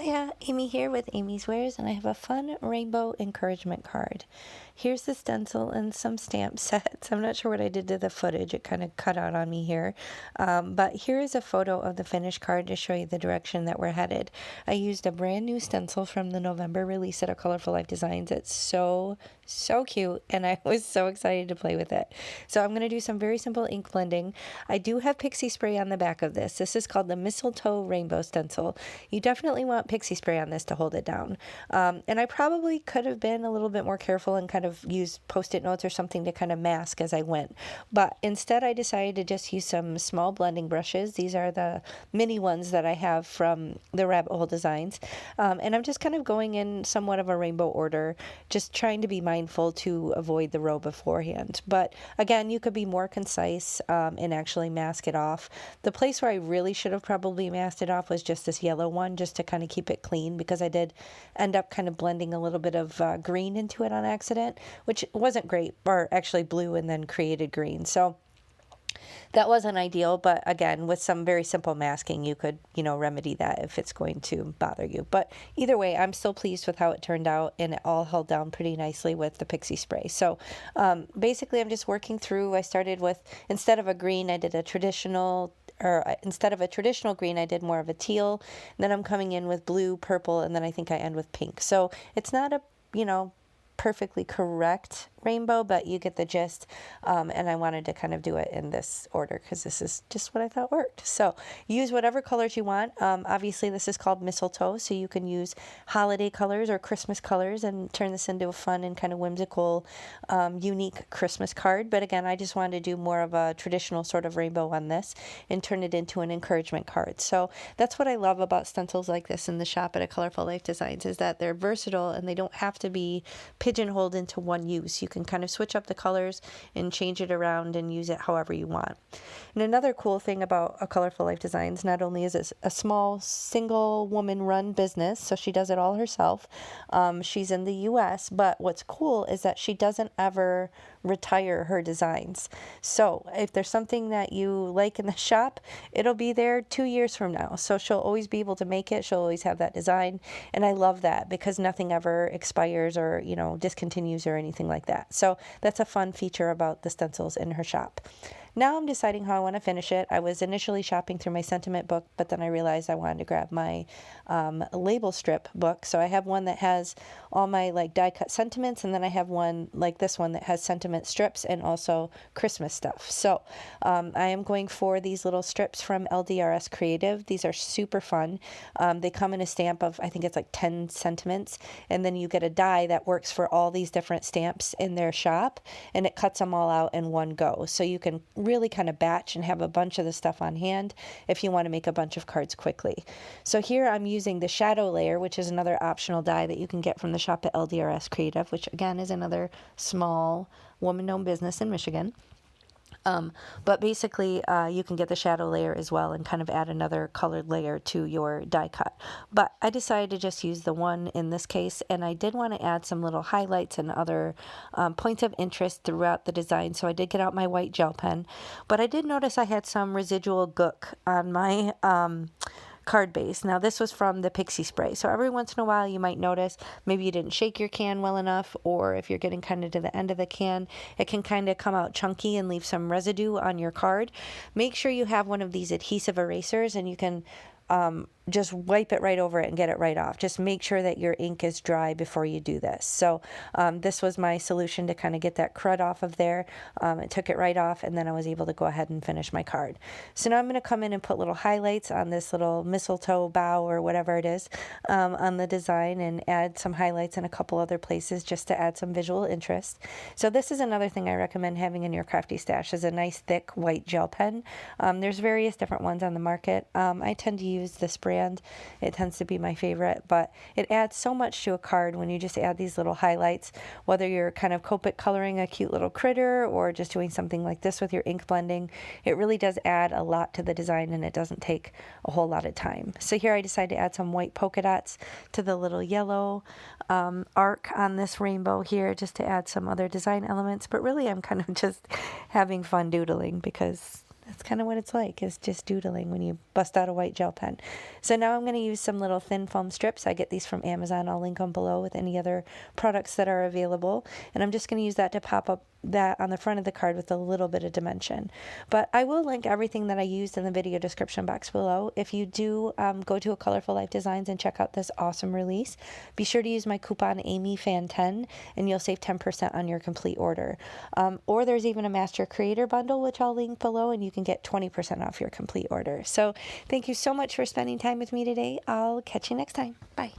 Hiya, Amy here with Amy's Wares, and I have a fun rainbow encouragement card. Here's the stencil and some stamp sets. I'm not sure what I did to the footage. It kind of cut out on me here. But here is a photo of the finished card to show you the direction that we're headed. I used a brand new stencil from the November release at Colorful Life Designs. It's so cute, and I was so excited to play with it. So I'm going to do some very simple ink blending. I do have Pixie spray on the back of this. This is called the Mistletoe Rainbow Stencil. You definitely want Pixie spray on this to hold it down. And I probably could have been a little bit more careful and kind of used Post-it notes or something to kind of mask as I went. But instead I decided to just use some small blending brushes. These are the mini ones that I have from the Rabbit Hole Designs. And I'm just kind of going in somewhat of a rainbow order, just trying to be mindful to avoid the row beforehand. But again, you could be more concise and actually mask it off. The place where I really should have probably masked it off was just this yellow one, just to kind of keep it clean, because I did end up kind of blending a little bit of green into it on accident, which wasn't great, or actually blue and then created green. So that wasn't ideal, but again, with some very simple masking, you could, remedy that if it's going to bother you. But either way, I'm still pleased with how it turned out, and it all held down pretty nicely with the Pixie spray. So basically, I'm just working through. I started with, instead of a green, I did a traditional, or instead of a traditional green, I did more of a teal. And then I'm coming in with blue, purple, and then I think I end with pink. So it's not a, perfectly correct rainbow, but you get the gist. And I wanted to kind of do it in this order because this is just what I thought worked. So use whatever colors you want. Obviously this is called mistletoe, so you can use holiday colors or Christmas colors and turn this into a fun and kind of whimsical, unique Christmas card. But again, I just wanted to do more of a traditional sort of rainbow on this and turn it into an encouragement card. So that's what I love about stencils like this in the shop at A Colorful Life Designs, is that they're versatile and they don't have to be pigeonholed into one use. You can kind of switch up the colors and change it around and use it however you want. And another cool thing about A Colorful Life Designs, not only is it a small single woman run business, so she does it all herself. She's in the US, but what's cool is that she doesn't ever retire her designs. So if there's something that you like in the shop, it'll be there 2 years from now. So she'll always be able to make it. She'll always have that design. And I love that because nothing ever expires or, discontinues or anything like that. So that's a fun feature about the stencils in her shop. Now I'm deciding how I want to finish it. I was initially shopping through my sentiment book, but then I realized I wanted to grab my label strip book. So I have one that has all my die cut sentiments, and then I have one like this one that has sentiment strips and also Christmas stuff. So I am going for these little strips from LDRS Creative. These are super fun. They come in a stamp of, I think it's like 10 sentiments, and then you get a die that works for all these different stamps in their shop, and it cuts them all out in one go. So you can really kind of batch and have a bunch of the stuff on hand if you want to make a bunch of cards quickly. So here I'm using the shadow layer, which is another optional die that you can get from the shop at LDRS Creative, which again is another small woman-owned business in Michigan. But basically you can get the shadow layer as well and kind of add another colored layer to your die cut. But I decided to just use the one in this case, and I did want to add some little highlights and other points of interest throughout the design. So I did get out my white gel pen, but I did notice I had some residual gook on my card base. Now this was from the Pixie spray, so every once in a while you might notice maybe you didn't shake your can well enough, or if you're getting kind of to the end of the can, it can kind of come out chunky and leave some residue on your card. Make sure you have one of these adhesive erasers, and you can just wipe it right over it and get it right off. Just make sure that your ink is dry before you do this. So this was my solution to kind of get that crud off of there. It took it right off, and then I was able to go ahead and finish my card. So now I'm going to come in and put little highlights on this little mistletoe bough or whatever it is on the design, and add some highlights in a couple other places just to add some visual interest. So this is another thing I recommend having in your crafty stash, is a nice thick white gel pen. There's various different ones on the market. I tend to use this brand. It tends to be my favorite, but it adds so much to a card when you just add these little highlights, whether you're kind of Copic coloring a cute little critter or just doing something like this with your ink blending. It really does add a lot to the design, and it doesn't take a whole lot of time. So here I decided to add some white polka dots to the little yellow arc on this rainbow here, just to add some other design elements. But really I'm kind of just having fun doodling because That's kind of what it's like, is just doodling when you bust out a white gel pen. So now I'm going to use some little thin foam strips. I get these from Amazon. I'll link them below with any other products that are available. And I'm just going to use that to pop up that on the front of the card with a little bit of dimension. But I will link everything that I used in the video description box below. If you do go to a Colorful Life Designs and check out this awesome release, be sure to use my coupon AmyFan10 and you'll save 10% on your complete order. Or there's even a Master Creator Bundle, which I'll link below, and you can get 20% off your complete order. So thank you so much for spending time with me today. I'll catch you next time. Bye.